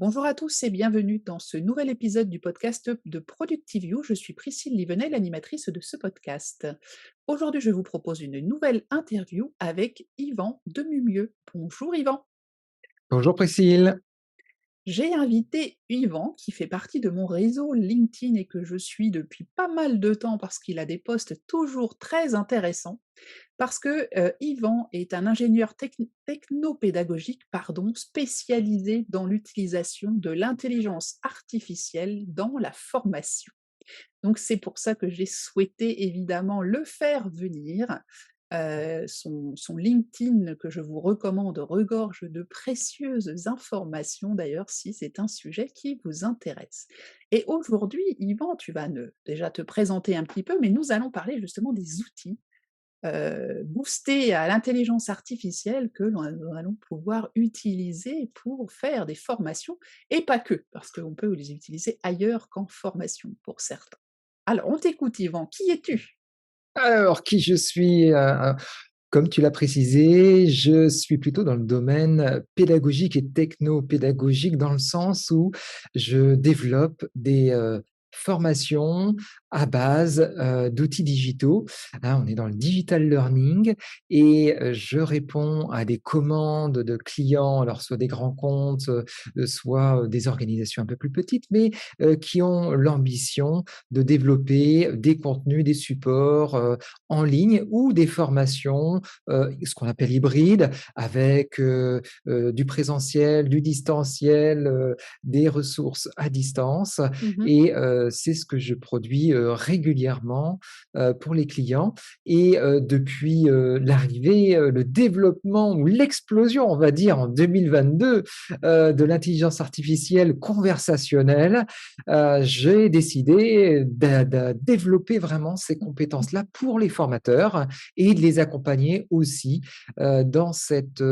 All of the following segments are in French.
Bonjour à tous et bienvenue dans ce nouvel épisode du podcast de Productivio. Je suis Priscille Livenel, animatrice de ce podcast. Aujourd'hui, je vous propose une nouvelle interview avec Yvan Demumieux. Bonjour Yvan. Bonjour Priscille. J'ai invité Yvan, qui fait partie de mon réseau LinkedIn et que je suis depuis pas mal de temps parce qu'il a des posts toujours très intéressants. Parce que Yvan est un ingénieur technopédagogique pardon, spécialisé dans l'utilisation de l'intelligence artificielle dans la formation. Donc c'est pour ça que j'ai souhaité évidemment le faire venir. Son LinkedIn que je vous recommande regorge de précieuses informations d'ailleurs si c'est un sujet qui vous intéresse. Et aujourd'hui, Yvan, tu vas déjà te présenter un petit peu, mais nous allons parler justement des outils boostés à l'intelligence artificielle que nous allons pouvoir utiliser pour faire des formations et pas que, parce qu'on peut les utiliser ailleurs qu'en formation pour certains. Alors on t'écoute Yvan, qui es-tu? Alors qui je suis? Comme tu l'as précisé, je suis plutôt dans le domaine pédagogique et techno-pédagogique dans le sens où je développe des, formations à base, d'outils digitaux. Hein, on est dans le digital learning et je réponds à des commandes de clients, alors soit des grands comptes, soit, des organisations un peu plus petites, mais, qui ont l'ambition de développer des contenus, des supports, en ligne ou des formations ce qu'on appelle hybride avec, du présentiel, du distanciel, des ressources à distance Mmh. et c'est ce que je produis, régulièrement, pour les clients et depuis, l'arrivée, le développement ou l'explosion, on va dire, en 2022, de l'intelligence artificielle conversationnelle, j'ai décidé de développer vraiment ces compétences-là pour les formateurs et de les accompagner aussi, dans cette,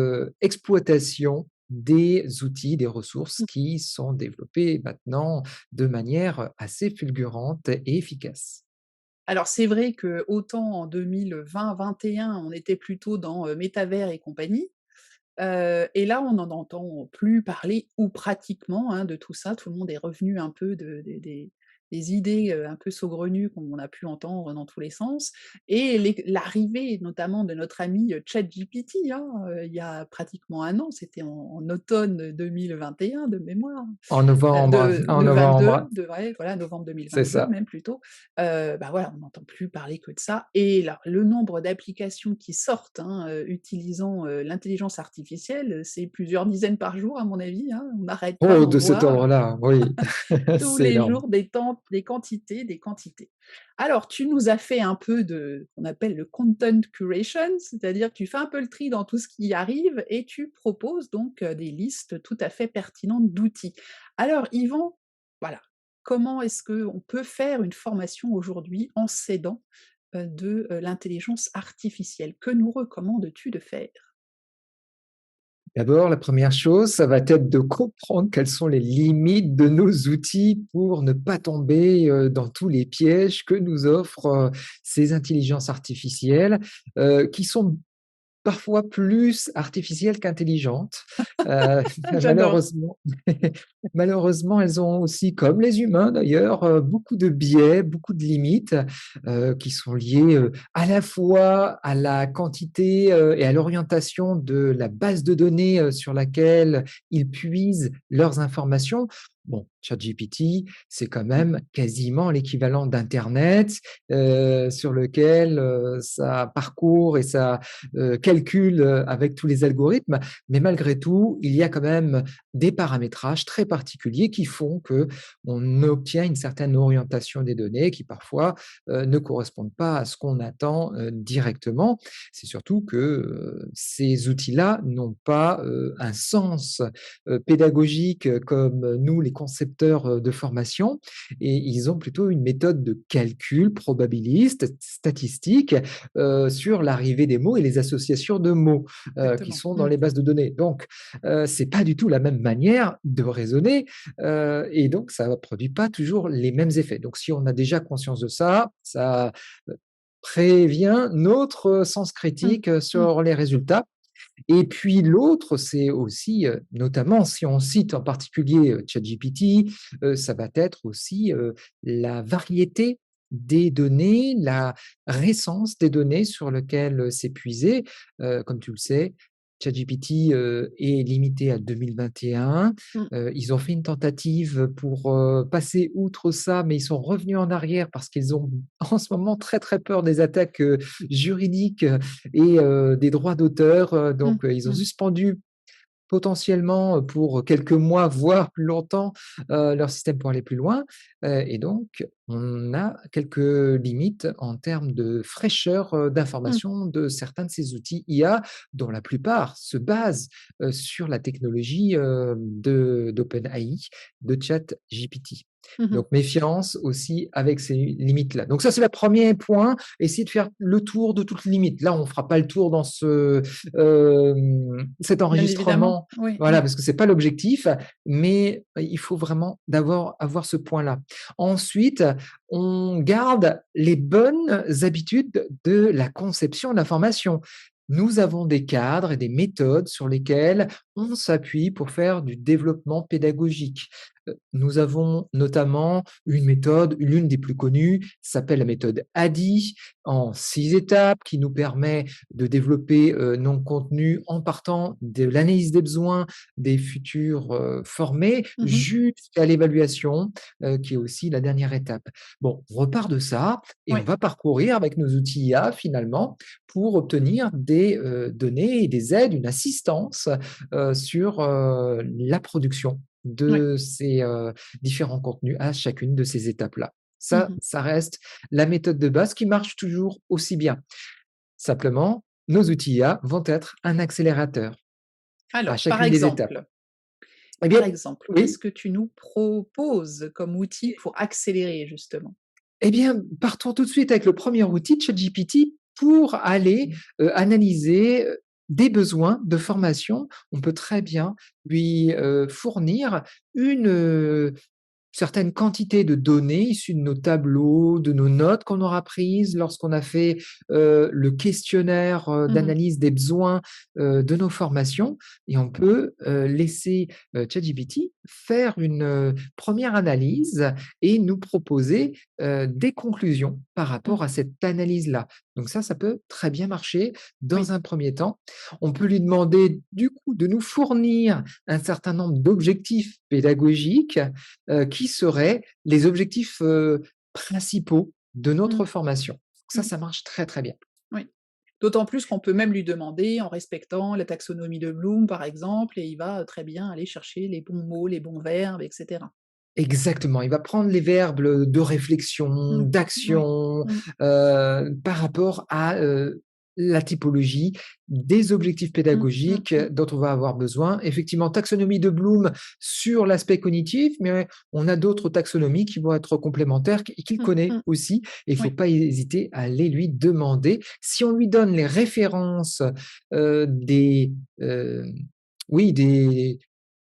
exploitation des outils, des ressources qui sont développés maintenant de manière assez fulgurante et efficace. Alors c'est vrai que autant en 2020-21 on était plutôt dans, métavers et compagnie, et là on n'en entend plus parler ou pratiquement, hein, de tout ça. Tout le monde est revenu un peu des idées, un peu saugrenues qu'on a pu entendre dans tous les sens et l'arrivée notamment de notre ami, ChatGPT, hein, il y a pratiquement un an, c'était en automne 2021 de mémoire. En novembre, en De 22, novembre, de ouais, voilà, novembre c'est 2022 ça. même plutôt. Bah, voilà, on n'entend plus parler que de ça et là, le nombre d'applications qui sortent, hein, utilisant, l'intelligence artificielle, c'est plusieurs dizaines par jour à mon avis, hein. On n'arrête pas Oh, d'en de cet voir ordre-là, oui, tous c'est les énorme. jours des quantités, des quantités. Alors tu nous as fait un peu de qu'on appelle le content curation, c'est-à-dire que tu fais un peu le tri dans tout ce qui arrive et tu proposes donc, des listes tout à fait pertinentes d'outils. Alors Yvan, voilà, comment est-ce qu'on peut faire une formation aujourd'hui en s'aidant, de, l'intelligence artificielle? Que nous recommandes-tu de faire? D'abord, la première chose, ça va être de comprendre quelles sont les limites de nos outils pour ne pas tomber, dans tous les pièges que nous offrent, ces intelligences artificielles, qui sont parfois plus artificielles qu'intelligentes. Heu, J'adore. malheureusement malheureusement, elles ont aussi, comme les humains d'ailleurs, beaucoup de biais, beaucoup de limites, qui sont liées, à la fois à la quantité, et à l'orientation de la base de données, sur laquelle ils puisent leurs informations. Bon, ChatGPT, c'est quand même quasiment l'équivalent d'internet, sur lequel, ça parcourt et ça calcule, avec tous les algorithmes. Mais malgré tout, il y a quand même des paramétrages très particuliers qui font que on obtient une certaine orientation des données qui parfois, ne correspondent pas à ce qu'on attend, directement. C'est surtout que, ces outils-là n'ont pas, un sens, pédagogique, comme nous les concepteurs, de formation et ils ont plutôt une méthode de calcul probabiliste, statistique, sur l'arrivée des mots et les associations de mots, qui Exactement. sont dans Mmh. les bases de données. Donc, c'est pas du tout la même manière de raisonner, et donc ça ne produit pas toujours les mêmes effets. Donc si on a déjà conscience de ça, ça, prévient notre sens Mmh. critique, Mmh. sur les résultats Et puis l'autre, c'est aussi, notamment si on cite en particulier, ChatGPT, ça va être aussi, la variété des données, la récence des données sur lequel, c'est puisé. Comme tu le sais, ChatGPT, est limité à 2021. Mmh. Ils ont fait une tentative pour, passer outre ça, mais ils sont revenus en arrière parce qu'ils ont en ce moment très, très peur des attaques, juridiques, et des droits d'auteur, Mmh. donc ils ont Mmh. suspendu potentiellement, pour quelques mois, voire plus longtemps, leur système pour aller plus loin, et donc on a quelques limites en termes de fraîcheur, Mmh. d'information de certains de ces outils IA, dont la plupart se basent, sur la technologie, de d'OpenAI, de ChatGPT. Mmh mh. Donc méfiance aussi avec ces limites-là. Donc ça, c'est le premier point, essayer de faire le tour de toutes les limites. Là, on ne fera pas le tour dans cet Bien évidemment, enregistrement, oui, voilà, oui. parce que c'est pas l'objectif, mais il faut vraiment d'abord avoir ce point-là. Ensuite, on garde les bonnes habitudes de la conception de l'information. Nous avons des cadres et des méthodes sur lesquelles on s'appuie pour faire du développement pédagogique. Nous avons notamment une méthode, l'une des plus connues, s'appelle la méthode ADDIE, en 6 étapes, qui nous permet de développer, nos contenus en partant de l'analyse des besoins des futurs, formés, Mmh mh. jusqu'à l'évaluation, qui est aussi la dernière étape. Bon, on repart de ça et on Oui. va parcourir avec nos outils IA finalement pour obtenir des, données et des aides, une assistance, sur, la production Oui. de ces, différents contenus à chacune de ces étapes-là. Mmh Ça, mh. ça reste la méthode de base qui marche toujours aussi bien. Simplement, nos outils IA vont être un accélérateur à Alors, chacune des étapes. Eh bien, qu'est-ce oui, que tu nous proposes comme outil pour accélérer justement? eh bien, partons tout de suite avec le premier outil, ChatGPT, pour aller, analyser, des besoins de formation. On peut très bien lui, fournir une certaines quantités de données issues de nos tableaux, de nos notes qu'on aura prises lorsqu'on a fait, le questionnaire, Mmh mh. d'analyse des besoins, de nos formations, et on peut, laisser, ChatGPT faire une, 1re analyse et nous proposer, des conclusions par Mmh. rapport à cette analyse-là. Donc ça peut très bien marcher dans Oui. un premier temps. On peut lui demander du coup de nous fournir un certain nombre d'objectifs pédagogiques, qui seraient les objectifs, principaux de Mmh. notre formation. Mmh. Ça marche très, très bien. Oui. D'autant plus qu'on peut même lui demander en respectant la taxonomie de Bloom, par exemple, et il va, très bien aller chercher les bons mots, les bons verbes et cetera. Exactement, il va prendre les verbes, de réflexion, Mmh. Oui. d'action, Mmh. par rapport à, la typologie des objectifs Mmh. Mmh. pédagogiques Mmh. dont on va avoir besoin. Effectivement, taxonomie de Bloom sur l'aspect cognitif, mais on a d'autres taxonomies qui vont être complémentaires, qu'il Mmh. connaît Mmh. aussi, et il faut Oui. pas hésiter à aller lui demander. Si on lui donne les références, des, oui, des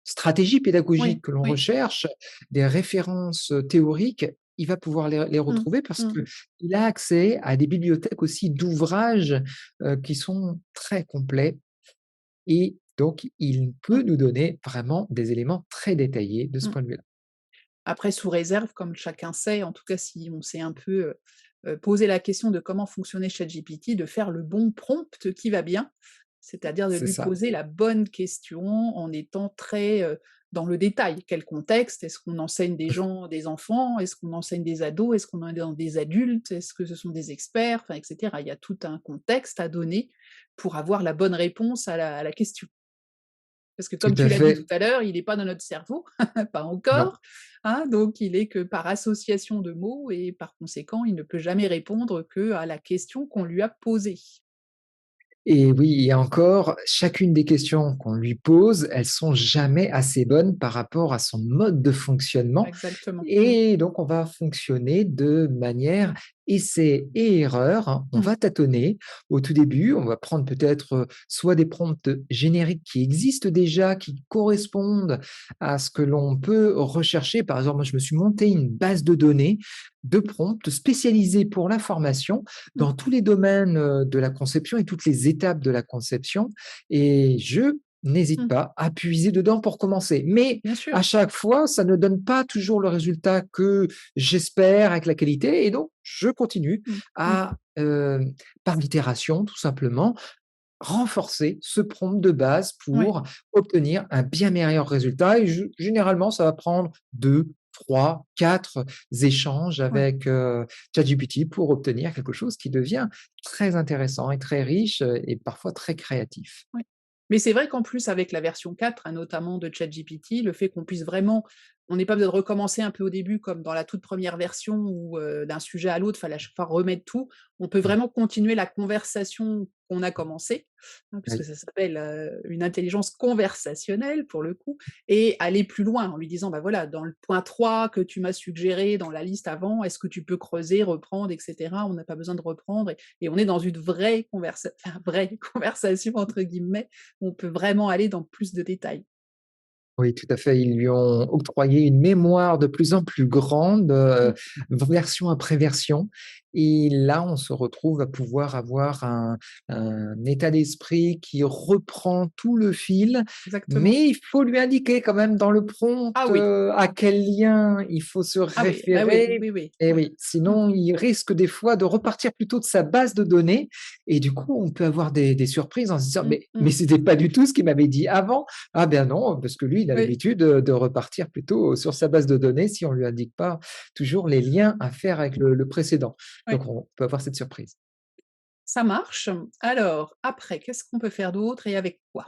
stratégies Oui. pédagogiques que l'on Oui. recherche, des références, théoriques, il va pouvoir les Mmh. retrouver parce Mmh. qu'il a accès à des bibliothèques aussi d'ouvrages, qui sont très complets, et donc il peut Mmh. nous donner vraiment des éléments très détaillés de ce Mmh. point de vue-là. Après sous réserve, comme chacun sait, en tout cas si on s'est un peu, posé la question de comment fonctionnait ChatGPT, de faire le bon prompt qui va bien. C'est-à-dire de C'est lui ça, poser la bonne question en étant très, dans le détail. Quel contexte? Est-ce qu'on enseigne des enfants? Est-ce qu'on enseigne des ados? Est-ce qu'on en dans des adultes? Est-ce que ce sont des experts? Enfin et cetera. Il y a tout un contexte à donner pour avoir la bonne réponse à la question. Parce que tout comme tu à l'as dit tout fait. à l'heure, il n'est pas dans notre cerveau, pas Non. encore, hein, donc il est que par association de mots et par conséquent, il ne peut jamais répondre qu'à la question qu'on lui a posée. Et oui, et encore, chacune des questions qu'on lui pose, elles sont jamais assez bonnes par rapport à son mode de fonctionnement, Exactement. Mmh. et donc on va fonctionner de manière essai et erreur, hein. On Mmh. va tâtonner. Au tout début, on va prendre peut-être, soit des prompts génériques qui existent déjà, qui correspondent à ce que l'on peut rechercher. Par exemple, moi, je me suis monté une base de données de prompts spécialisés pour la formation Mmh. dans tous les domaines, de la conception et toutes les étapes de la conception et je n'hésite Mmh. pas à puiser dedans pour commencer. Mais Bien à sûr. chaque fois, ça ne donne pas toujours le résultat que j'espère avec la qualité et donc je continue Mmh. Mmh. à, par itération tout simplement, renforcer ce prompt de base Ouais. pour obtenir un bien meilleur résultat et généralement, ça va prendre 2, 3, 4 échanges Ouais. avec, ChatGPT pour obtenir quelque chose qui devient très intéressant et très riche, et parfois très créatif. Ouais. Mais c'est vrai qu'en plus avec la version 4, hein, notamment de ChatGPT, le fait qu'on puisse vraiment on n'est pas besoin de recommencer un peu au début comme dans la toute première version où, d'un sujet à l'autre, fallait à chaque fois remettre tout. On peut Mmh. vraiment continuer la conversation qu'on a commencée, hein, puisque Oui. ça s'appelle, une intelligence conversationnelle pour le coup et aller plus loin en lui disant: «Bah, voilà, dans le point 3 que tu m'as suggéré dans la liste avant, est-ce que tu peux creuser, reprendre et cetera?» On n'a pas besoin de reprendre et on est dans une vraie enfin, «vraie conversation» entre guillemets, où on peut vraiment aller dans plus de détails. Oui, tout à fait. Ils lui ont octroyé une mémoire de plus en plus grande, Mmh, version après version et là, on se retrouve à pouvoir avoir un état d'esprit qui reprend tout le fil, exactement. mais il faut lui indiquer quand même dans le prompt, Ah oui, à quel lien il faut se ah oui, bah oui, référer oui, oui, et oui. oui, Mmh, sinon il risque des fois de repartir plutôt de sa base de données et du coup, on peut avoir des surprises en se disant: mmh, mais mmh. c'était pas du tout ce qu'il m'avait dit avant». Ah ben non, parce que lui, il a Oui, l'habitude, de repartir plutôt sur sa base de données si on lui indique pas toujours les liens à faire avec le précédent. oui, Donc on peut avoir cette surprise. ça marche. Alors après, qu'est-ce qu'on peut faire d'autre et avec quoi?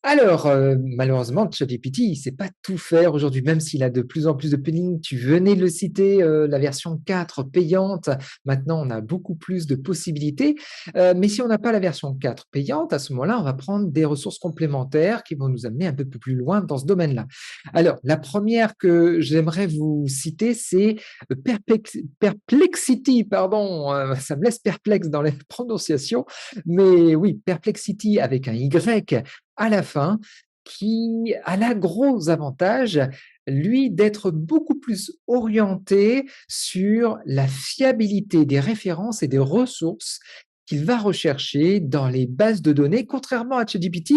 Alors, malheureusement, ChatGPT, il sait pas tout faire aujourd'hui, même s'il a de plus en plus de plugins. Tu venais de le citer, la version 4 payante. Maintenant, on a beaucoup plus de possibilités, mais si on n'a pas la version 4 payante, à ce moment-là, on va prendre des ressources complémentaires qui vont nous amener un peu plus loin dans ce domaine-là. Alors, la première que j'aimerais vous citer, c'est Perplexity, pardon, ça me laisse perplexe dans les prononciations, mais oui, Perplexity avec un Y à la fin, qui a la gros avantage, lui, d'être beaucoup plus orienté sur la fiabilité des références et des ressources qu'il va rechercher dans les bases de données, contrairement à ChatGPT,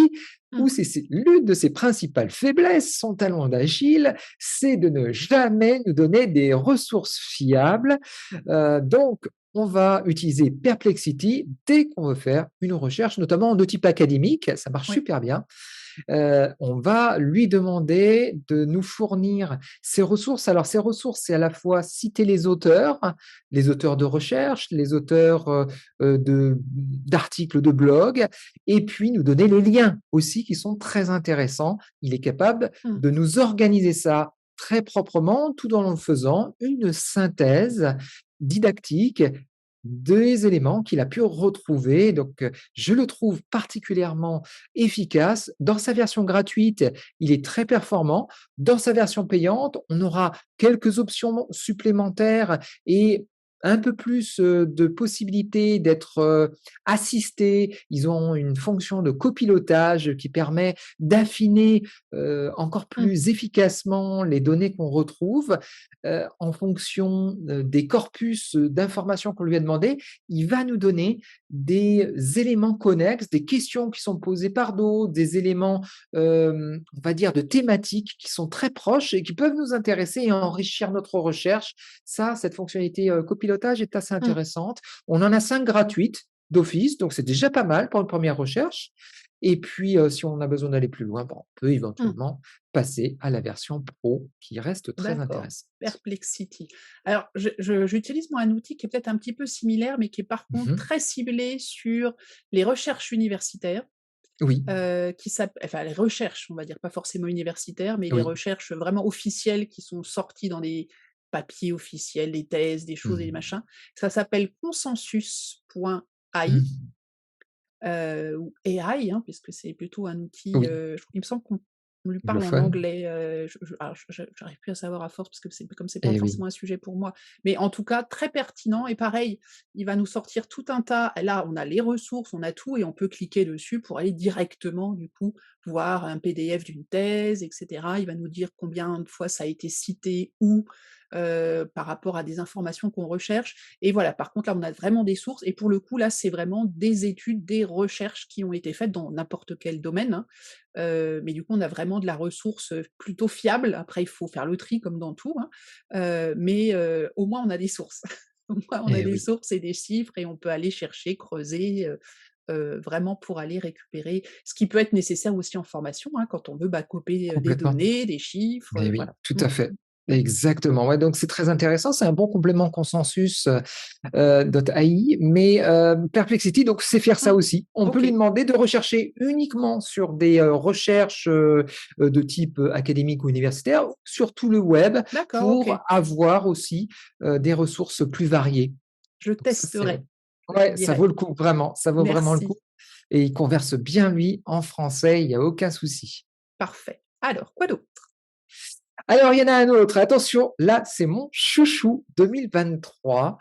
Mmh, où c'est l'une de ses principales faiblesses, son talent d'agile, c'est de ne jamais nous donner des ressources fiables. Donc, on va utiliser Perplexity dès qu'on veut faire une recherche, notamment de type académique, ça marche oui, super bien. On va lui demander de nous fournir ces ressources. Alors ces ressources, c'est à la fois citer les auteurs de recherche, les auteurs, d'articles de blog et puis nous donner les liens aussi qui sont très intéressants. Il est capable mmh. de nous organiser ça très proprement, tout en faisant une synthèse didactique des éléments qu'il a pu retrouver. Donc, je le trouve particulièrement efficace. Dans sa version gratuite, il est très performant. Dans sa version payante, on aura quelques options supplémentaires et un peu plus, de possibilités d'être, assistés. Ils ont une fonction de copilotage qui permet d'affiner, encore Mmh. plus efficacement les données qu'on retrouve, en fonction, des corpus, d'informations qu'on lui a demandé. Il va nous donner des éléments connexes, des questions qui sont posées par d'autres, des éléments, on va dire de thématiques qui sont très proches et qui peuvent nous intéresser et enrichir notre recherche. Ça, cette fonctionnalité, copilotage est assez Mmh. intéressante. On en a 5 gratuites d'office, donc c'est déjà pas mal pour une première recherche et puis, si on a besoin d'aller plus loin, bon, on peut Mmh. éventuellement passer à la version pro qui reste très D'accord, intéressante. Perplexity. Alors j'utilise moi un outil qui est peut-être un petit peu similaire, mais qui est par contre Mmh. très ciblé sur les recherches universitaires, Oui, qui enfin les recherches, on va dire, pas forcément universitaires, mais les oui. recherches vraiment officielles qui sont sorties dans des papiers officiels, des thèses, des choses et des Mmh. machins. Ça s'appelle consensus.ai, Mmh. ou AI, hein, puisque c'est plutôt un outil, Oui. il me semble on lui parle en anglophone. anglais, je alors j'arrive plus à savoir à force parce que c'est comme c'est pas Eh oui, forcément un sujet pour moi, mais en tout cas très pertinent et pareil, il va nous sortir tout un tas là, on a les ressources, on a tout et on peut cliquer dessus pour aller directement du coup voir un PDF d'une thèse et cetera. Il va nous dire combien de fois ça a été cité, où, par rapport à des informations qu'on recherche et voilà, par contre là, on a vraiment des sources et pour le coup là, c'est vraiment des études, des recherches qui ont été faites dans n'importe quel domaine, hein. Mais du coup, on a vraiment de la ressource, plutôt fiable. Après, il faut faire le tri comme dans tout, hein, mais au moins on a des sources. Au moins on a eh des oui, sources et des chiffres et on peut aller chercher, creuser, vraiment pour aller récupérer ce qui peut être nécessaire aussi en formation, hein, quand on veut backuper, des complètement. données, des chiffres, Eh oui, voilà. tout Mmh. à fait. Exactement, ouais, donc c'est très intéressant, c'est un bon complément consensus, .ai, mais Perplexity donc sait faire ça Mmh. aussi. On peut lui OK, demander de rechercher uniquement sur des, recherches, de type, académique ou universitaire, ou sur tout le web d'accord, pour OK. avoir aussi, des ressources plus variées. Je Donc ça c'est testerai, je ouais, ça dirais. vaut le coup vraiment, ça vaut vraiment le coup Merci, et il converse bien lui en français, il y a aucun souci. parfait. Alors, quoi d'autre? Alors, il y en a un autre, attention, là, c'est mon chouchou 2023,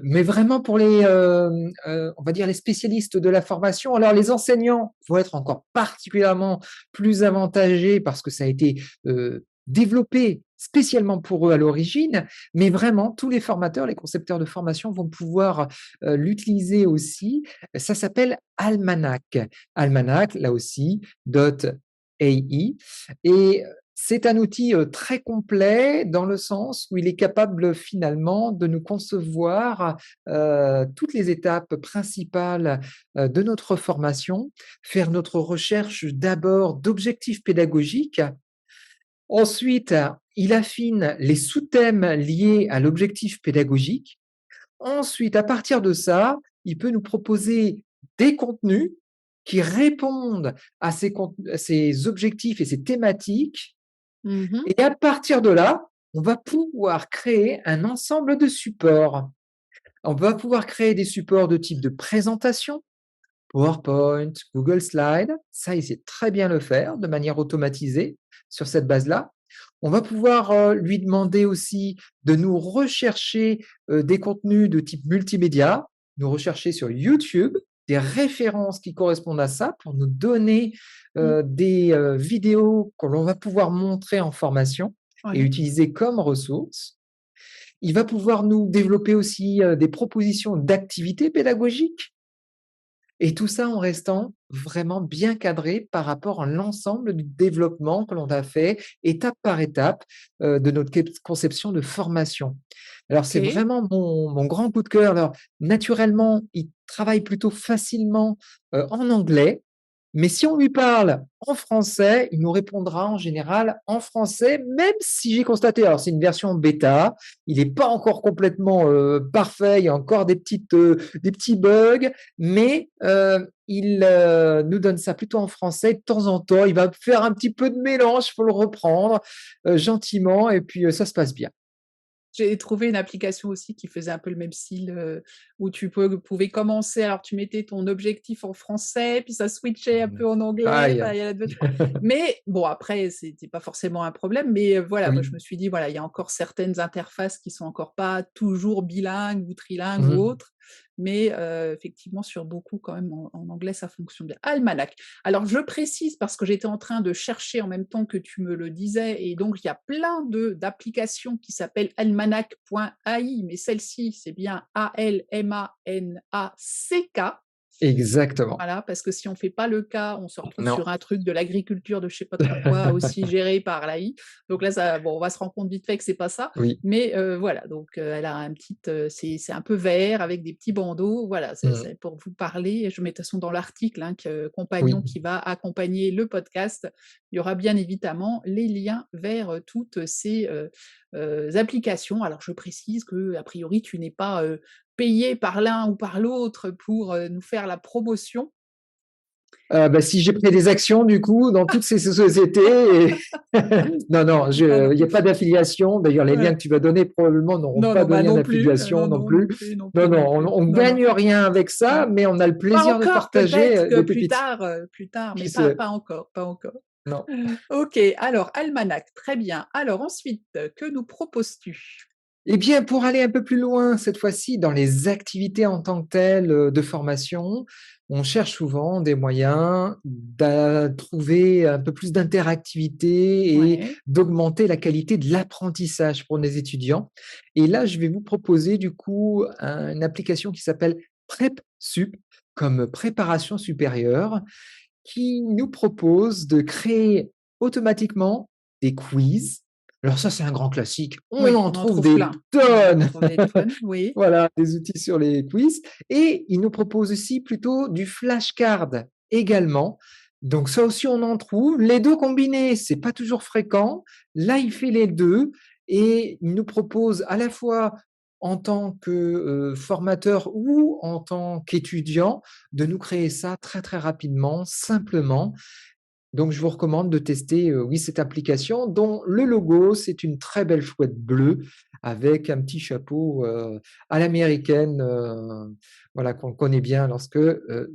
mais vraiment pour les, on va dire les spécialistes de la formation. Alors les enseignants vont être encore particulièrement plus avantagés parce que ça a été, développé spécialement pour eux à l'origine, mais vraiment tous les formateurs, les concepteurs de formation vont pouvoir, l'utiliser aussi. Ça s'appelle Almanach. Almanach, là aussi, .ai et c'est un outil, très complet dans le sens où il est capable finalement de nous concevoir, toutes les étapes principales, de notre formation, faire notre recherche d'abord d'objectifs pédagogiques. Ensuite, il affine les sous-thèmes liés à l'objectif pédagogique. Ensuite, à partir de ça, il peut nous proposer des contenus qui répondent à ces objectifs et ces thématiques Mmh. et à partir de là, on va pouvoir créer un ensemble de supports. On va pouvoir créer des supports de type de présentation, PowerPoint, Google Slides. Ça, il sait très bien le faire de manière automatisée sur cette base-là. On va pouvoir lui demander aussi de nous rechercher des contenus de type multimédia, nous rechercher sur YouTube des références qui correspondent à ça pour nous donner Mmh. des vidéos que l'on va pouvoir montrer en formation et Ouais. utiliser comme ressources. Il va pouvoir nous développer aussi des propositions d'activités pédagogiques et tout ça en restant vraiment bien cadré par rapport à l'ensemble du développement que l'on a fait étape par étape, de notre conception de formation. Alors c'est OK. vraiment mon grand coup de cœur. Alors naturellement, il travaille plutôt facilement, en anglais, mais si on lui parle en français, il nous répondra en général en français, même si j'ai constaté alors c'est une version bêta, il n'est pas encore complètement, parfait, il y a encore des petits bugs, mais il, nous donne ça plutôt en français. De temps en temps, il va faire un petit peu de mélange, il faut le reprendre, gentiment et puis, ça se passe bien. J'ai trouvé une application aussi qui faisait un peu le même style, où tu pouvais commencer alors tu mettais ton objectif en français, puis ça switchait un Mmh. peu en anglais, Aïe! enfin il y a 2 mais bon après c'était pas forcément un problème, mais voilà, moi Oui. je me suis dit: «Voilà, il y a encore certaines interfaces qui sont encore pas toujours bilingues ou trilingues ou Mmh. autres», mais effectivement sur beaucoup quand même en anglais ça fonctionne bien. Almanach. Alors je précise parce que j'étais en train de chercher en même temps que tu me le disais et donc il y a plein de d'applications qui s'appellent almanach.ai, mais celle-ci, c'est bien Almanack. Exactement. Voilà, parce que si on fait pas le cas, on se retrouve Non. sur un truc de l'agriculture de je sais pas trop quoi, aussi géré par l'AI. Donc là, ça bon, on va se rendre compte vite fait que c'est pas ça, Oui. mais voilà, donc elle a un petit, c'est un peu vert avec des petits bandeaux, voilà, Mmh. c'est pour vous parler. Je mets de toute façon dans l'article, hein, que Oui. compagnon qui va accompagner le podcast, il y aura bien évidemment les liens vers, toutes ces, applications. Alors je précise que a priori, tu n'es pas, payé par l'un ou par l'autre pour, nous faire la promotion. Bah, si j'ai pris des actions du coup dans toutes ces sociétés et non, non, Ah non, je il y a pas d'affiliation. D'ailleurs, les liens voilà. que tu vas donner probablement n'auront Non, pas non, de bah, lien non plus, d'affiliation non, non non, non plus. plus, non Non, plus, non, non plus. on Non, non. gagne rien avec Mmh. ça, mais on a le Pas plaisir de encore, partager, peut-être que des pépites. plus tard, Qui mais sait? pas encore, pas encore. Non. OK, alors almanach, très bien. Alors ensuite, que nous proposes-tu? Eh bien, pour aller un peu plus loin, cette fois-ci, dans les activités en tant que telles, de formation, on cherche souvent des moyens trouver un peu plus d'interactivité et Ouais, d'augmenter la qualité de l'apprentissage pour les étudiants. Et là, je vais vous proposer du coup une application qui s'appelle PrepSup, comme préparation supérieure, qui nous propose de créer automatiquement des quiz. Alors ça, c'est un grand classique. On oui, en on en trouve trouve des plein. On en tonnes. trouve des tonnes, oui. Voilà, des outils sur les quiz et il nous propose aussi plutôt du flashcard également. Donc ça aussi, on en trouve. Les 2 combinés, c'est pas toujours fréquent. Là, il fait les 2 et il nous propose à la fois en tant que, formateur ou en tant qu'étudiant, de nous créer ça très, très rapidement, simplement. Donc je vous recommande de tester, oui, cette application dont le logo, c'est une très belle chouette bleue avec un petit chapeau, à l'américaine, voilà, qu'on connaît bien lorsque,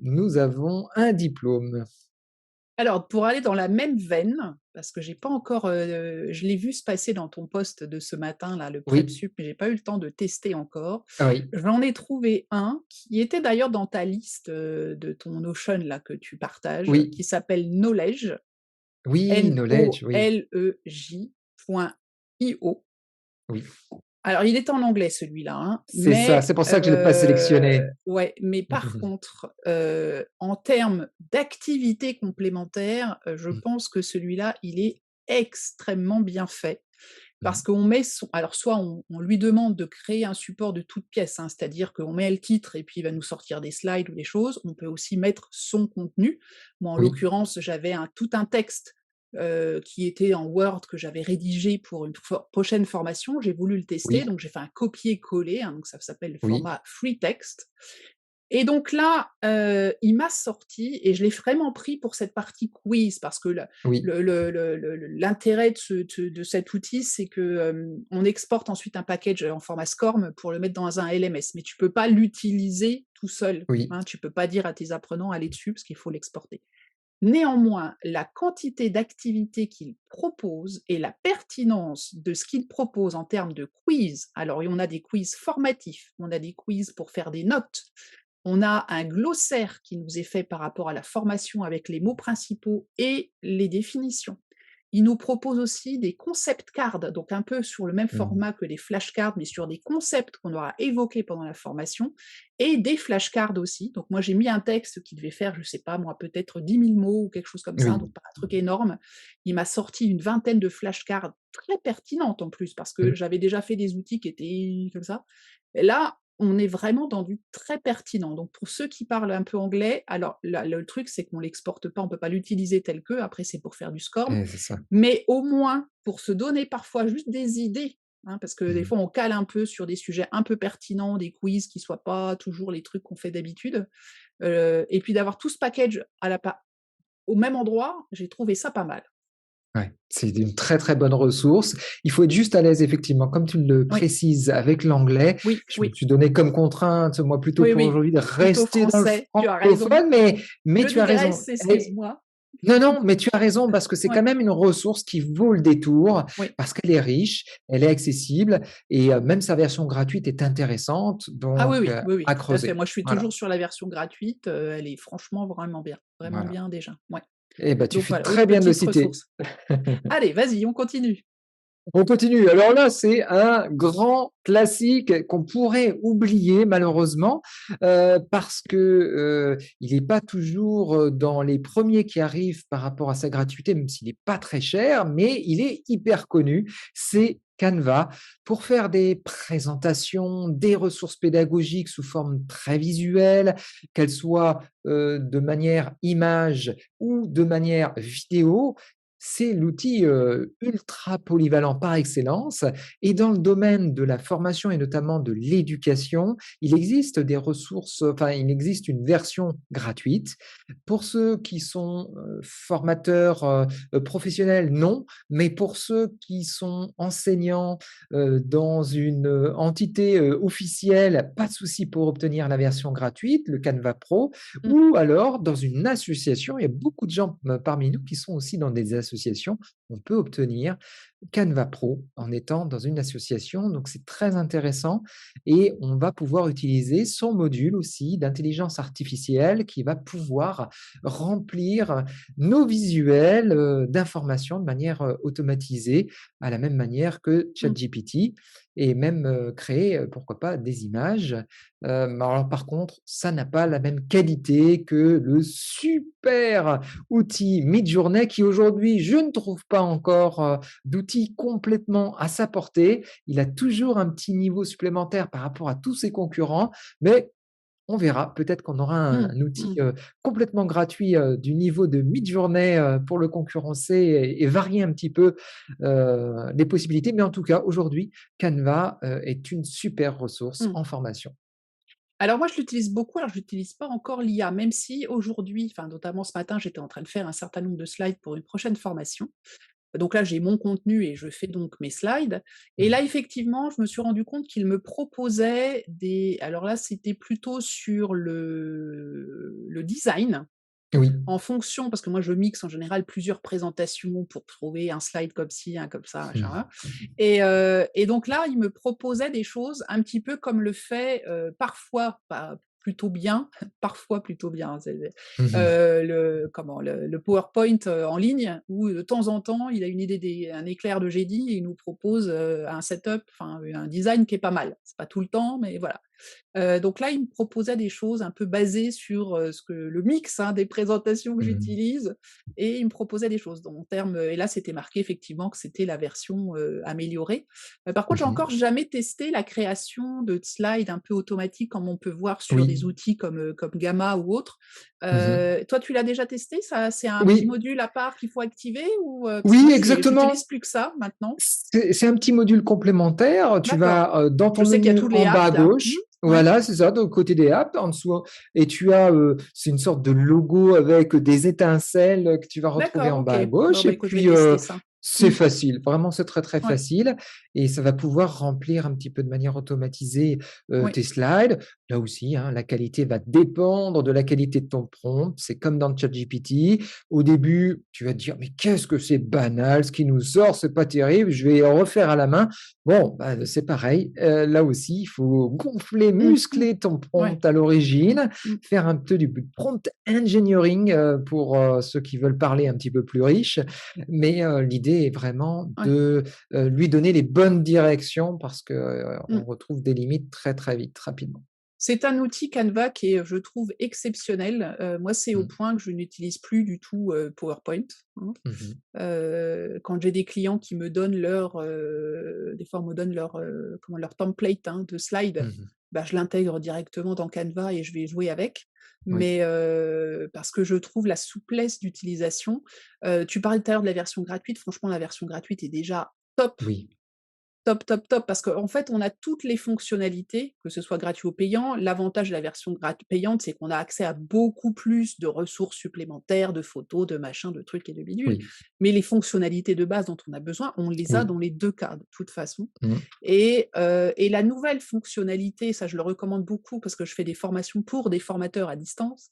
nous avons un diplôme. Alors, pour aller dans la même veine, parce que j'ai pas encore, je l'ai vu se passer dans ton post de ce matin là, le Oui, PrepSup, mais j'ai pas eu le temps de tester encore. ah oui, J'en ai trouvé un qui était d'ailleurs dans ta liste, de ton Notion là que tu partages, oui, qui s'appelle Knowledge, oui, knowledge, oui, Knowledge.io. oui, Alors, il est en anglais celui-là, hein, c'est ça, mais c'est pour ça que je l'ai pas sélectionné. ouais, mais par contre, en termes d'activités complémentaires, je Mmh, pense que celui-là, il est extrêmement bien fait. Parce mmh, qu'on met son alors soit on lui demande de créer un support de toutes pièces, hein, c'est-à-dire qu'on met le titre et puis il va nous sortir des slides ou des choses. On peut aussi mettre son contenu. Moi, en oui, l'occurrence, j'avais tout un texte, qui était en Word que j'avais rédigé pour une prochaine formation. J'ai voulu le tester, oui, donc j'ai fait un copier-coller, hein, donc ça s'appelle le oui, format free text et donc là, il m'a sorti et je l'ai vraiment pris pour cette partie quiz parce que oui, l'intérêt de cet outil, c'est que, on exporte ensuite un package en format SCORM pour le mettre dans un LMS, mais tu peux pas l'utiliser tout seul, oui, hein. Tu peux pas dire à tes apprenants: «Allez dessus», parce qu'il faut l'exporter. Néanmoins, la quantité d'activités qu'il propose et la pertinence de ce qu'il propose en termes de quiz, alors on a des quiz formatifs, on a des quiz pour faire des notes, on a un glossaire qui nous est fait par rapport à la formation avec les mots principaux et les définitions. Il nous propose aussi des concept cards, donc un peu sur le même mmh, format que les flashcards, mais sur des concepts qu'on aura évoqués pendant la formation, et des flashcards aussi. Donc moi j'ai mis un texte qui devait faire, je sais pas moi, peut-être 10 000 mots ou quelque chose comme ça, oui, donc pas un truc énorme. Il m'a sorti une vingtaine de flashcards très pertinentes en plus, parce que mmh, j'avais déjà fait des outils qui étaient comme ça. Et là, on est vraiment dans du très pertinent. Donc pour ceux qui parlent un peu anglais, alors le truc c'est qu'on l'exporte pas, on peut pas l'utiliser tel que, après c'est pour faire du SCORM, c'est ça. mais au moins pour se donner parfois juste des idées, hein, parce que des Mmh. fois on cale un peu sur des sujets un peu pertinents, des quiz qui soient pas toujours les trucs qu'on fait d'habitude, et puis d'avoir tout ce package à la pa au même endroit, j'ai trouvé ça pas mal. Ouais, c'est une très, très bonne ressource. Il faut être juste à l'aise effectivement, comme tu le Oui, précises avec l'anglais. oui, Je me oui, suis donné comme contrainte, moi, plutôt oui, pour oui, aujourd'hui, de plutôt rester dans le français, tu as raison. francophone, mais Je tu as raison. digresse, excuse-moi. Non, non, mais tu as raison parce que c'est quand Ouais, même une ressource qui vaut le détour, oui. parce qu'elle est riche, elle est accessible et même sa version gratuite est intéressante, Ah oui, donc oui, oui, oui, à tout à fait. creuser. Moi, je suis Voilà, toujours sur la version gratuite, elle est franchement vraiment voilà. bien déjà, ouais. Eh ben, tu Donc fais voilà, oui, très bien de le petite citer. ressource. Allez, vas-y, on continue. On continue. Alors là, c'est un grand classique qu'on pourrait oublier malheureusement, parce que, il n'est pas toujours, dans les premiers qui arrivent par rapport à sa gratuité, même s'il n'est pas très cher, mais il est hyper connu. C'est Canva pour faire des présentations, des ressources pédagogiques sous forme très visuelle, qu'elles soient, de manière image ou de manière vidéo. c'est l'outil, ultra polyvalent par excellence et dans le domaine de la formation et notamment de l'éducation, il existe des ressources, enfin, il existe une version gratuite. Pour ceux qui sont, formateurs, professionnels, non, mais pour ceux qui sont enseignants, dans une, entité, officielle, pas de souci pour obtenir la version gratuite, le Canva Pro Mmh. ou alors dans une association. Il y a beaucoup de gens, parmi nous qui sont aussi dans des associations. On peut obtenir Canva Pro en étant dans une association, donc c'est très intéressant et on va pouvoir utiliser son module aussi d'intelligence artificielle qui va pouvoir remplir nos visuels, d'informations de manière, automatisée, à la même manière que Mmh. ChatGPT et même, créer, pourquoi pas des images. Alors par contre, ça n'a pas la même qualité que le super outil Midjourney qui aujourd'hui, je ne trouve pas encore, d'outil complètement à sa portée. Il a toujours un petit niveau supplémentaire par rapport à tous ses concurrents, mais on verra. Peut-être qu'on aura Mmh. un outil, Mmh. complètement gratuit, du niveau de Midjourney, pour le concurrencer et varier un petit peu, les possibilités. Mais en tout cas, aujourd'hui, Canva, est une super ressource Mmh. en formation. Alors moi, je l'utilise beaucoup. Alors, je n'utilise pas encore l'IA, même si aujourd'hui, enfin, notamment ce matin, j'étais en train de faire un certain nombre de slides pour une prochaine formation. Donc là, j'ai mon contenu et je fais donc mes slides. Et Mmh. là, effectivement, je me suis rendu compte qu'il me proposait des alors là, c'était plutôt sur le design, Oui. en fonction parce que moi, je mixe en général plusieurs présentations pour trouver un slide comme ci, un comme ça, machin, Mmh. voilà. Et donc là, il me proposait des choses un petit peu comme le fait, parfois, pas plutôt bien, parfois plutôt bien, Mmh mh. le PowerPoint, en ligne où de temps en temps, il a une idée un éclair de génie et il nous propose, un setup, enfin, un design qui est pas mal. C'est pas tout le temps, mais voilà. Donc là, il me proposait des choses un peu basées sur, ce que le mix, hein, des présentations que Mmh. j'utilise et il me proposait des choses. Donc en termes, et là, c'était marqué effectivement que c'était la version, améliorée. Par contre, j'ai Mmh. encore jamais testé la création de slides un peu automatiques comme on peut voir sur Oui. des outils comme Gamma ou autres. Mmh. Toi, tu l'as déjà testé ça? C'est un petit Oui, module à part qu'il faut activer ou, parce que oui, moi j'utilise exactement. plus que ça maintenant. C'est un petit module complémentaire. Tu D'accord. vas, dans Je ton sais qu'il y a menu tous les en bas apps à là. gauche, Ouais. voilà, c'est ça, donc côté des apps, en dessous et tu as, c'est une sorte de logo avec des étincelles, que tu vas retrouver D'accord, en OK. bas à Bon, gauche bah, et écoute, je vais puis, tester ça. c'est Mmh. facile, vraiment c'est très, très Ouais, facile et ça va pouvoir remplir un petit peu de manière automatisée, oui. tes slides. Là aussi, hein, la qualité va dépendre de la qualité de ton prompt. C'est comme dans ChatGPT. Au début, tu vas te dire: «Mais qu'est-ce que c'est banal, ce qui nous sort, c'est pas terrible, je vais en refaire à la main». Bon, bah, c'est pareil, là aussi, il faut gonfler, Mmh mh. muscler ton Ouais. prompt à l'origine, Mmh. faire un peu du prompt engineering, pour, ceux qui veulent parler un petit peu plus riche. Mais, l'idée est vraiment Ouais. de, lui donner les bonnes directions parce que, Mmh. on retrouve des limites très, très vite, rapidement. C'est un outil Canva qui est, je trouve exceptionnel. Moi, c'est au Mmh. point que je n'utilise plus du tout, PowerPoint, hein. Mmh mh. Quand j'ai des clients qui me donnent des fois on me donne leur template, hein, de slide, Mmh. bah, je l'intègre directement dans Canva et je vais jouer avec. Oui. Mais, parce que je trouve la souplesse d'utilisation. Tu parlais tout à l'heure de la version gratuite, franchement la version gratuite est déjà top. Oui. Top, top, top, parce qu'en fait, on a toutes les fonctionnalités, que ce soit gratuit ou payant. L'avantage de la version payante, c'est qu'on a accès à beaucoup plus de ressources supplémentaires, de photos, de machins, de trucs et de bidules. Oui. Mais les fonctionnalités de base dont on a besoin, on les a Oui. dans les 2 cas, de toute façon. Mmh. Et la nouvelle fonctionnalité, ça je le recommande beaucoup parce que je fais des formations pour des formateurs à distance,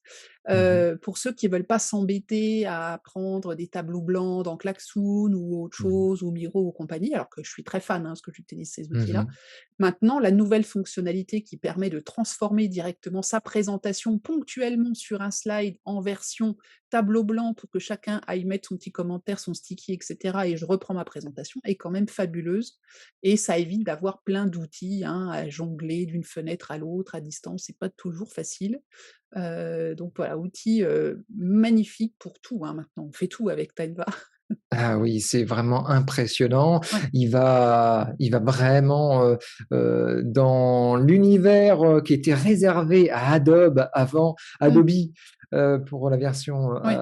Mmh mh. pour ceux qui veulent pas s'embêter à prendre des tableaux blancs dans Klaxoon ou autre Mmh. chose, ou Miro ou compagnie, alors que je suis très fan, hein, parce que j'utilise ces Mmh outils-là. mh. Maintenant, la nouvelle fonctionnalité qui permet de transformer directement sa présentation ponctuellement sur un slide en version tableau blanc pour que chacun aille mettre son petit commentaire, son sticky et cetera et je reprends ma présentation est quand même fabuleuse et ça évite d'avoir plein d'outils, hein, à jongler d'une fenêtre à l'autre à distance, c'est pas toujours facile. Donc voilà, outil, magnifique pour tout, hein, maintenant. On fait tout avec Canva. Ah oui, c'est vraiment impressionnant. Ouais. Il va vraiment, dans l'univers, qui était réservé à Adobe avant, Mmh. Adobe, pour la version, Ouais.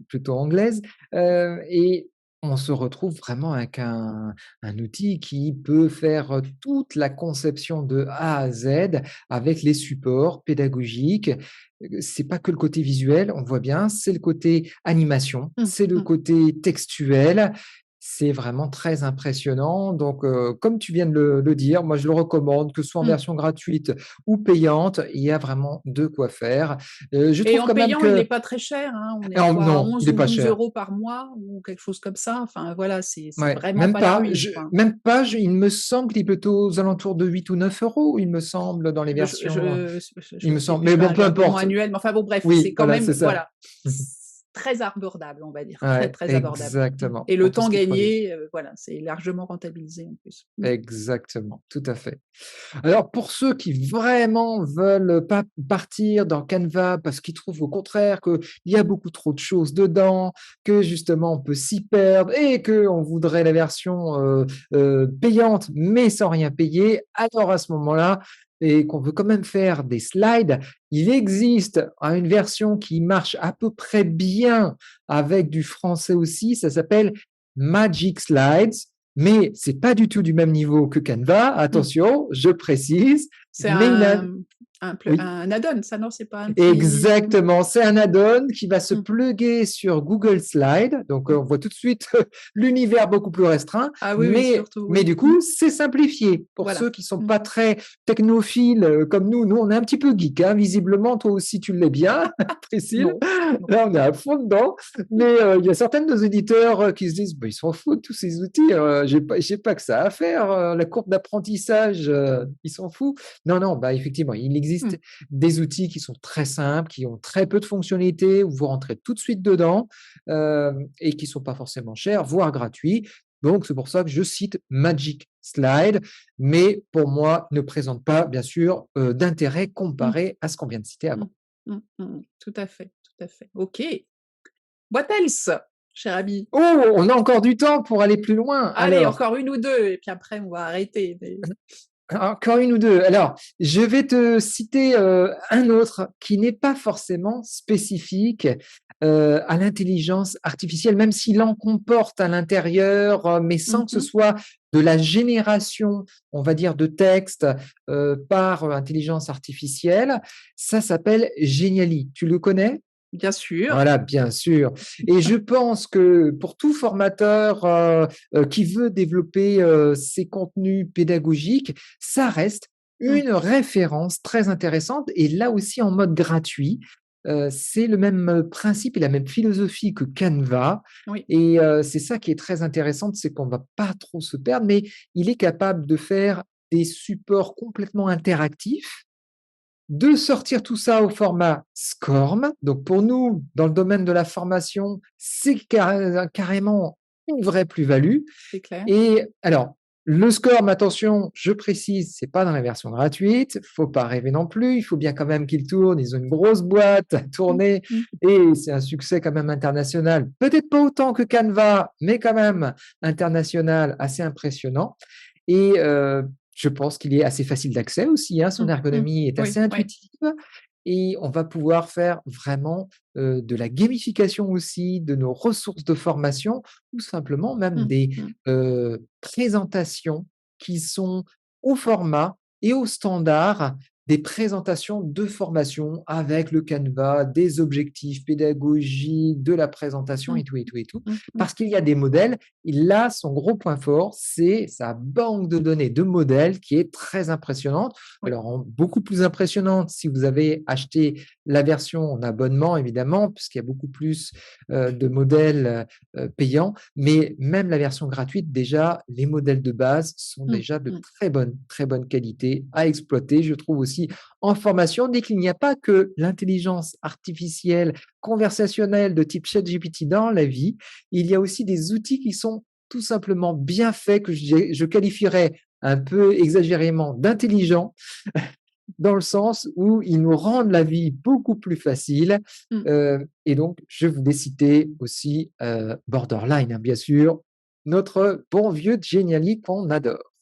plutôt anglaise, et on se retrouve vraiment avec un outil qui peut faire, toute la conception de A à Z avec les supports pédagogiques. C'est pas que le côté visuel, on voit bien, c'est le côté animation, Mmh, c'est le mmh, côté textuel. C'est vraiment très impressionnant donc comme tu viens de le dire, moi je le recommande, que ce soit en mmh. version gratuite ou payante, il y a vraiment de quoi faire. Je Et trouve en quand même payant, il est que pas très cher, hein, on est alors quoi à non, il 11 est ou pas 12 cher. euros par mois ou quelque chose comme ça. Enfin voilà, c'est Ouais, vraiment pas la ruine, je quoi. même pas, je il me semble qu'il est plutôt aux alentours de 8 ou 9 €, il me semble, dans les Je versions, il me sais semble, plus, j'ai mais pas bon, un peu abonnement importe. annuel, mais enfin bon bref, c'est Oui, quand voilà, même c'est ça. voilà, très abordable, on va dire, très, Ouais, très abordable. exactement, Et le pour tout temps ce qui est produit. gagné, voilà, c'est largement rentabilisé en plus. Exactement, tout à fait. Alors pour ceux qui vraiment veulent pas partir dans Canva parce qu'ils trouvent au contraire qu'il y a beaucoup trop de choses dedans, que justement on peut s'y perdre et qu'on voudrait la version, payante mais sans rien payer, alors à ce moment-là et qu'on veut quand même faire des slides, il existe, une version qui marche à peu près bien avec du français aussi, ça s'appelle Magic Slides. Mais c'est pas du tout du même niveau que Canva, Mmh. attention, je précise, C'est mais une a oui. un add-on ça, non? C'est pas un petit Exactement, c'est un add-on qui va se mmh. plugger sur Google Slide, donc Mmh. on voit tout de suite l'univers beaucoup plus restreint, Ah oui, oui, surtout, mais oui. du coup, c'est simplifié. Pour Voilà. ceux qui sont Mmh. pas très technophiles, comme nous on est un petit peu geek, hein, visiblement toi aussi tu l'es bien, Priscille. Non, non. Là, on est à fond dedans, mais il y a certains de nos éditeurs, qui se disent: «Bah, ils s'en foutent tous ces outils, j'ai pas que ça à faire, la courbe d'apprentissage, ils s'en foutent». Non, non, bah, effectivement, il Mmh. existe des outils qui sont très simples, qui ont très peu de fonctionnalités, où vous rentrez tout de suite dedans, et qui sont pas forcément chers, voire gratuits. Donc c'est pour ça que je cite Magic Slide, mais pour moi, ne présente pas, bien sûr, d'intérêt Mmh. comparé à ce qu'on vient de citer Mmh. avant. Mmh. Mmh. Tout à fait, tout à fait. OK. What else, cher ami? Oh! On a encore du temps pour aller plus loin. Allez, Alors, encore une ou 2 et puis après on va arrêter, mais encore une ou 2. Alors, je vais te citer, un autre qui n'est pas forcément spécifique, à l'intelligence artificielle, même s'il en comporte à l'intérieur, mais sans mmh que ce mh. soit de la génération, on va dire, de texte, par, intelligence artificielle. Ça s'appelle Geniali. Tu le connais? Bien sûr. Voilà, bien sûr et je pense que pour tout formateur, qui veut développer, ses contenus pédagogiques, ça reste Mmh. une référence très intéressante et là aussi en mode gratuit. C'est le même, principe et la même philosophie que Canva Oui. et c'est ça qui est très intéressant, c'est qu'on va pas trop se perdre, mais il est capable de faire des supports complètement interactifs de sortir tout ça au format SCORM. Donc pour nous, dans le domaine de la formation, c'est carrément une vraie plus-value. C'est clair. Et alors, le SCORM, attention, je précise, c'est pas dans la version gratuite, faut pas rêver non plus, il faut bien quand même qu'il tourne. Ils ont une grosse boîte à Mmh. tourner Mmh. et c'est un succès quand même international. Peut-être pas autant que Canva, mais quand même international, assez impressionnant. Et je pense qu'il est assez facile d'accès aussi, hein, son Mmh. Mmh. ergonomie est assez Oui, oui. intuitive et on va pouvoir faire vraiment, de la gamification aussi de nos ressources de formation ou simplement même Mmh. des, Mmh. présentations qui sont au format et au standard des présentations de formation avec le Canva, des objectifs pédagogiques, de la présentation Mmh. et tout et tout et tout. Mmh. Mmh. Parce qu'il y a des modèles, il a son gros point fort, c'est sa banque de données de modèles qui est très impressionnante. Oui. Alors, beaucoup plus impressionnante si vous avez acheté la version en abonnement, évidemment, puisqu'il y a beaucoup plus de modèles payants. Mais même la version gratuite, déjà, les modèles de base sont Mmh. déjà de Mmh. très bonne qualité à exploiter. Je trouve aussi en formation, dès qu'il n'y a pas que l'intelligence artificielle conversationnelle de type ChatGPT dans la vie, il y a aussi des outils qui sont tout simplement bien faits, que je qualifierais un peu exagérément d'intelligents, dans le sens où ils nous rendent la vie beaucoup plus facile. Mmh. Et donc, je voulais citer aussi Borderline, hein, bien sûr, notre bon vieux Geniali qu'on adore.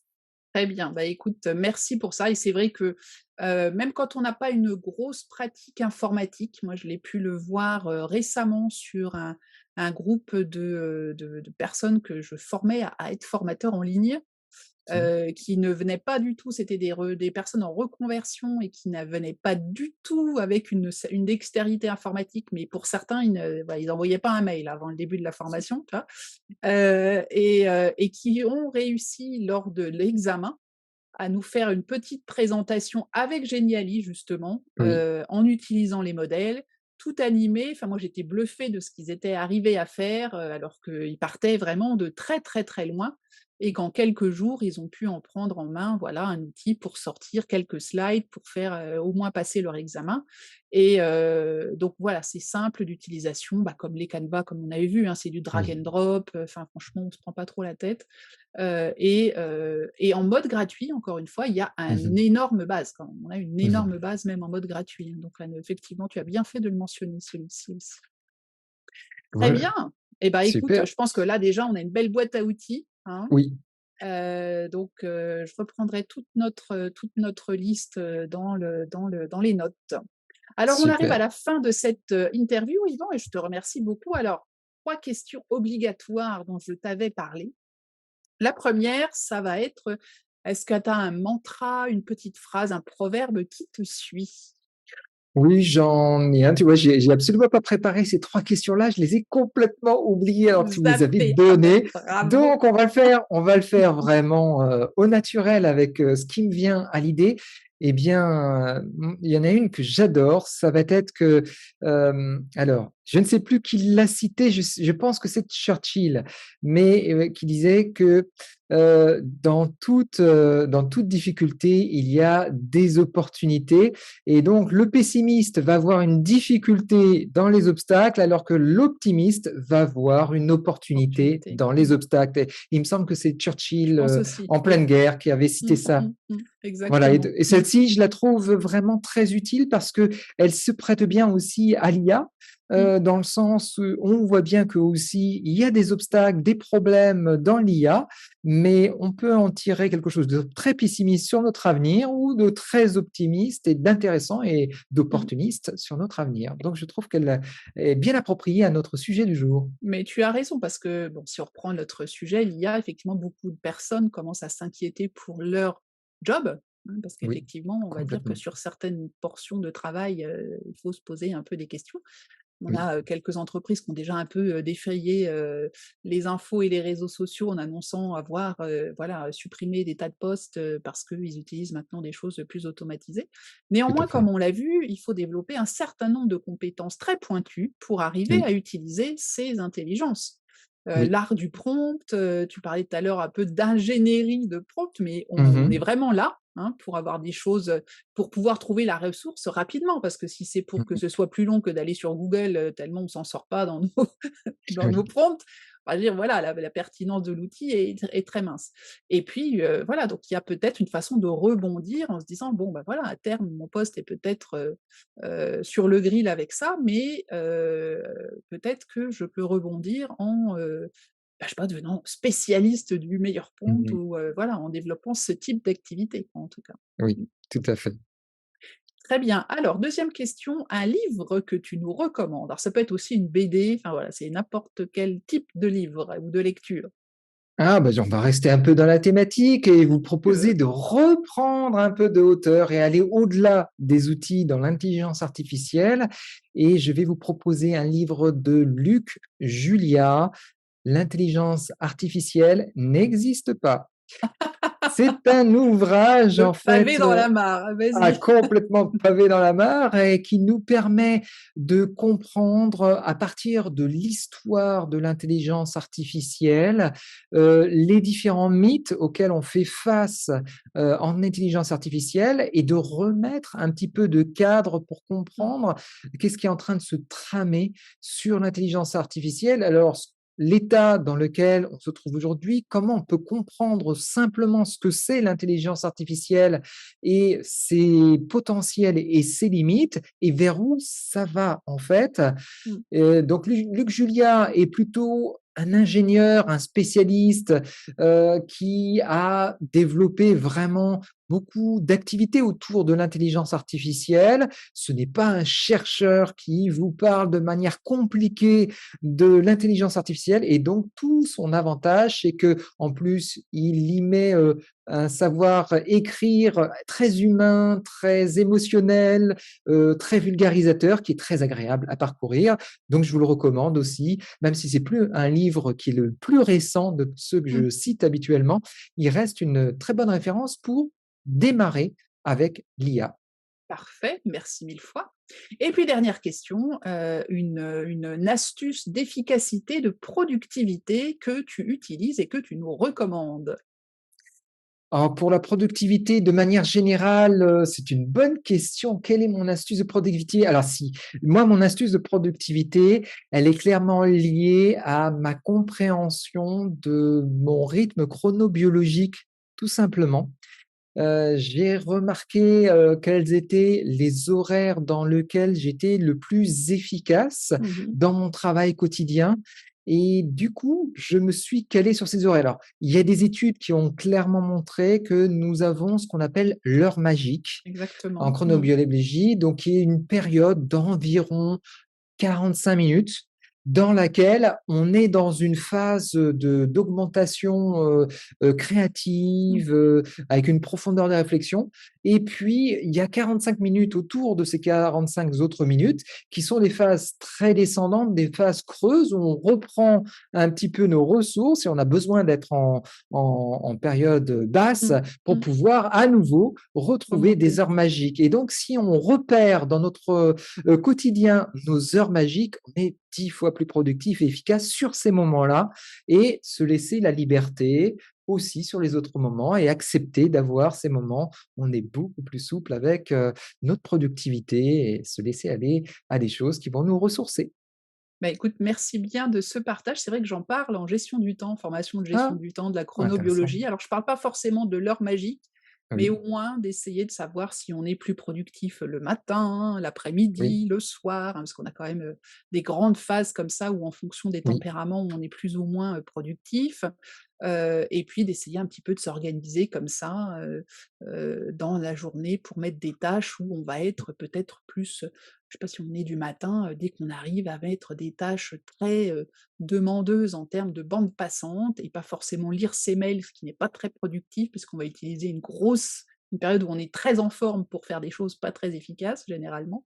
Très bien. Bah, écoute, merci pour ça et c'est vrai que, même quand on n'a pas une grosse pratique informatique, moi je l'ai pu le voir, récemment sur un groupe de personnes que je formais à être formateur en ligne. OK. Qui ne venaient pas du tout, c'était des personnes en reconversion et qui ne venaient pas du tout avec une dextérité informatique, mais pour certains, ils envoyaient pas un mail avant le début de la formation, tu vois? Et qui ont réussi lors de l'examen à nous faire une petite présentation avec Geniali justement, Oui. en utilisant les modèles, tout animé. Enfin moi j'étais bluffée de ce qu'ils étaient arrivés à faire, alors qu'ils partaient vraiment de très, très, très loin et qu'en quelques jours, ils ont pu en prendre en main, voilà, un outil pour sortir quelques slides, pour faire, au moins passer leur examen et donc voilà, c'est simple d'utilisation, bah, comme les Canva, comme on avait vu, hein, c'est du drag Oui. and drop, enfin franchement, on se prend pas trop la tête. Et en mode gratuit, encore une fois, il y a un Mmh. énorme base quand même. On a une Mmh. énorme base même en mode gratuit, hein, donc là, effectivement, tu as bien fait de le mentionner celui-ci aussi. Très Voilà, bien! Et bah, écoute, super. je pense que là, déjà, on a une belle boîte à outils, hein, Oui, donc je reprendrai toute notre liste, dans les notes. Alors on arrive à super. la fin de cette, interview, Yvan, et je te remercie beaucoup. Alors, 3 questions obligatoires dont je t'avais parlé. La première, ça va être, est-ce que tu as un mantra, une petite phrase, un proverbe qui te suit? Oui, j'en ai un, tu vois? J'ai absolument pas préparé ces 3 questions-là, je les ai complètement oubliées alors que tu me les avais Zappé. Ah ben, données. bravo. Donc on va le faire vraiment, au naturel avec, ce qui me vient à l'idée. Eh bien, il y en a une que j'adore, ça va être que, alors, je ne sais plus qui l'a cité, je pense que c'est Churchill, mais, qui disait que, dans toute difficulté, il y a des opportunités et donc le pessimiste va voir une difficulté dans les obstacles, alors que l'optimiste va voir une opportunité Opportunité. dans les Mmh. obstacles. Et il me semble que c'est Je Churchill, pense aussi, en oui. pleine guerre qui avait cité ça. Voilà, et Exactement. de et Mmh. celle-ci, je la trouve vraiment très utile parce qu'elle se prête bien aussi à l'IA, Mmh. dans le sens où on voit bien qu'aussi il y a des obstacles, des problèmes dans l'IA, mais on peut en tirer quelque chose de très pessimiste sur notre avenir ou de très optimiste et d'intéressant et Mmh. d'opportuniste sur notre avenir. Donc je trouve qu'elle, est bien appropriée à notre sujet du jour. Mais tu as raison parce que, bon, si on reprend notre sujet, l'IA, effectivement, beaucoup de personnes commencent à s'inquiéter pour leur job, hein, parce Oui, qu'effectivement, on va dire que complètement. sur certaines portions de travail, il faut se poser un peu des questions. On Oui, a, quelques entreprises qui ont déjà un peu, défrayé, les infos et les réseaux sociaux en annonçant avoir, voilà, supprimé des tas de postes, parce qu'ils utilisent maintenant des choses, plus automatisées. tout à Néanmoins, fait. comme on l'a vu, il faut développer un certain nombre de compétences très pointues pour arriver Oui, à utiliser ces intelligences. oui. L'art du prompt, tu parlais tout à l'heure un peu d'ingénierie de prompt, mais on Mmh. est vraiment là, hein, pour avoir des choses, pour pouvoir trouver la ressource rapidement. Parce que si c'est pour que Mmh. ce soit plus long que d'aller sur Google, tellement on s'en sort pas dans nos dans nos Oui. prompts, on va dire voilà, la pertinence de l'outil est très mince. Et puis, voilà, donc il y a peut-être une façon de rebondir en se disant: «Bon, bah, voilà, à terme, mon poste est peut-être, sur le grill avec ça, mais peut-être que je peux rebondir en, bah, je sais pas, devenant spécialiste du meilleur prompt Mmh. ou, voilà, en développant ce type d'activité, en tout cas». Oui, Mmh. tout à fait. Très bien. Alors, deuxième question, un livre que tu nous recommandes? Alors ça peut être aussi une BD, enfin voilà, c'est n'importe quel type de livre ou de lecture. Ah bah, on va rester un peu dans la thématique et vous proposer Que de reprendre un peu de hauteur et aller au-delà des outils dans l'intelligence artificielle et je vais vous proposer un livre de Luc Julia, «L'intelligence artificielle n'existe pas». C'est un ouvrage le en pavé fait, dans la mare, vas-y. complètement pavé dans la mare et qui nous permet de comprendre, à partir de l'histoire de l'intelligence artificielle, les différents mythes auxquels on fait face, en intelligence artificielle et de remettre un petit peu de cadre pour Mmh. comprendre qu'est-ce qui est en train de se tramer sur l'intelligence artificielle. Alors l'état dans lequel on se trouve aujourd'hui, comment on peut comprendre simplement ce que c'est l'intelligence artificielle et ses potentiels et ses limites et vers où ça va en fait. Mmh. Donc Luc Julia est plutôt un ingénieur, un spécialiste, qui a développé vraiment beaucoup d'activités autour de l'intelligence artificielle. Ce n'est pas un chercheur qui vous parle de manière compliquée de l'intelligence artificielle et donc tout son avantage, c'est qu'en plus, il y met, un savoir écrire très humain, très émotionnel, très vulgarisateur qui est très agréable à parcourir. Donc je vous le recommande aussi, même si c'est plus un livre qui est le plus récent de ceux que Mmh. je cite habituellement, il reste une très bonne référence pour démarrer avec l'IA. Parfait, merci mille fois. Et puis dernière question, une astuce d'efficacité, de productivité que tu utilises et que tu nous recommandes? Alors pour la productivité de manière générale, c'est une bonne question. Quelle est mon astuce de productivité? Alors si, moi mon astuce de productivité, elle est clairement liée à ma compréhension de mon rythme chronobiologique, tout simplement. J'ai remarqué, quels étaient les horaires dans lequel j'étais le plus efficace Mmh mh. dans mon travail quotidien et du coup, je me suis calé sur ces horaires. Alors, il y a des études qui ont clairement montré que nous avons ce qu'on appelle l'heure magique en Exactement. Mmh. chronobiologie, donc qui est une période d'environ 45 minutes dans laquelle on est dans une phase, de d'augmentation, Mmh. créative, avec une profondeur de réflexion et puis il y a 45 minutes autour de ces 45 autres minutes qui sont des phases très descendantes, des phases creuses où on reprend un petit peu nos ressources et on a besoin d'être en période, basse Mmh. pour Mmh. pouvoir à nouveau retrouver des Remonter. heures magiques et donc si on repère dans notre, quotidien, nos heures magiques, on est 10 fois plus productif et efficace sur ces moments-là et se laisser la liberté aussi sur les autres moments et accepter d'avoir ces moments où on est beaucoup plus souple avec, notre productivité et se laisser aller à des choses qui vont nous ressourcer. Bah, écoute, merci bien de ce partage. C'est vrai que j'en parle en gestion du temps, formation de gestion Ah! du temps, de la Intéressant. chronobiologie. Alors je parle pas forcément de l'heure magique, mais Oui, au moins d'essayer de savoir si on est plus productif le matin, oui, l'après-midi, le soir, hein, parce qu'on a quand même, des grandes phases comme ça où en fonction des oui. tempéraments, on est plus ou moins, productif. Et puis d'essayer un petit peu de s'organiser comme ça, dans la journée pour mettre des tâches où on va être peut-être plus, je sais pas si on est du matin, dès qu'on arrive à mettre des tâches très, demandeuses en termes de bande passante et pas forcément lire ses mails, ce qui n'est pas très productif puisqu'on va utiliser une période où on est très en forme pour faire des choses pas très efficaces généralement.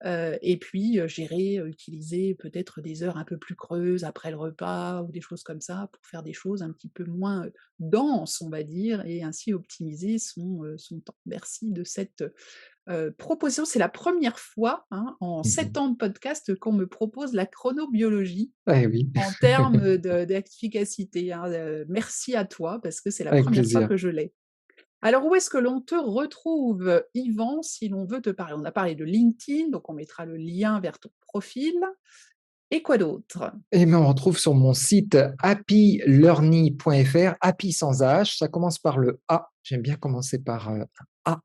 Et puis, gérer, utiliser peut-être des heures un peu plus creuses après le repas ou des choses comme ça pour faire des choses un petit peu moins, denses, on va dire et ainsi optimiser son temps. Merci de cette, proposition. C'est la première fois, hein, en Mmh 7 mh. ans de podcast qu'on me propose la chronobiologie Eh oui, en termes, de d'efficacité, hein, merci à toi parce que c'est la avec première fois plaisir. que je l'ai. Alors où est-ce que l'on te retrouve, Yvan, si l'on veut te parler? On a parlé de LinkedIn, donc on mettra le lien vers ton profil et quoi d'autre? Et me on retrouve sur mon site happylearny.fr, happy sans H, ça commence par le A, j'aime bien commencer par, un A.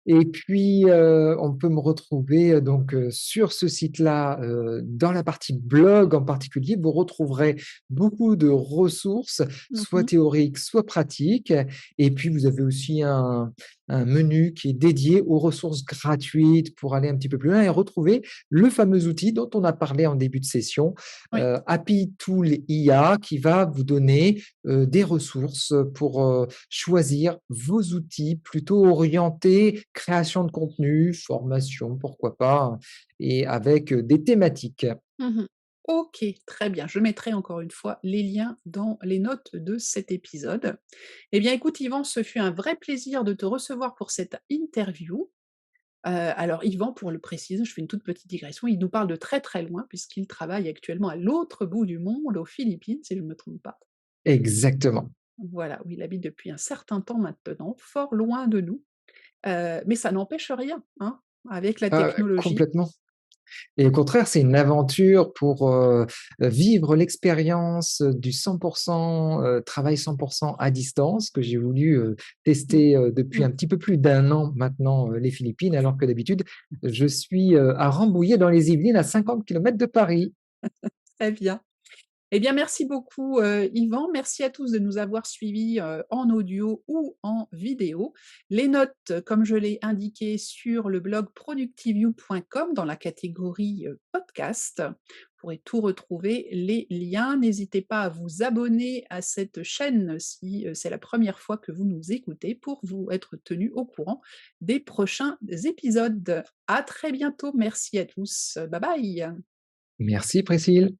Et puis, on peut me retrouver, donc, sur ce site-là, dans la partie blog en particulier, vous retrouverez beaucoup de ressources, soit Mmh. théoriques, soit pratiques. Et puis vous avez aussi un menu qui est dédié aux ressources gratuites pour aller un petit peu plus loin et retrouver le fameux outil dont on a parlé en début de session, Oui. Happy Tool IA qui va vous donner, des ressources pour, choisir vos outils plutôt orientés création de contenu, formation, pourquoi pas, et avec, des thématiques. Mmh. OK, très bien. Je mettrai encore une fois les liens dans les notes de cet épisode. Eh bien écoute Yvan, ce fut un vrai plaisir de te recevoir pour cette interview. Alors Yvan, pour le préciser, je fais une toute petite digression, il nous parle de très, très loin puisqu'il travaille actuellement à l'autre bout du monde, aux Philippines, si je ne me trompe pas. Exactement. Voilà, où il habite depuis un certain temps maintenant, fort loin de nous, mais ça n'empêche rien, hein, avec la technologie. Complètement. Et au contraire, c'est une aventure pour, vivre l'expérience, du 100 travail 100 à distance que j'ai voulu, Mmh. tester, depuis Mmh. un petit peu plus d'un an maintenant, les Philippines, alors que d'habitude, je suis, à Rambouillet dans les Yvelines à 50 kilomètres de Paris. Très bien. Eh bien, merci beaucoup, Yvan. Merci à tous de nous avoir suivis, en audio ou en vidéo. Les notes, comme je l'ai indiqué sur le blog productiveyou.com dans la catégorie, podcast. Vous pourrez tout retrouver, les liens. N'hésitez pas à vous abonner à cette chaîne si, c'est la première fois que vous nous écoutez pour vous être tenu au courant des prochains épisodes. À très bientôt. Merci à tous. Bye bye. Merci Priscille.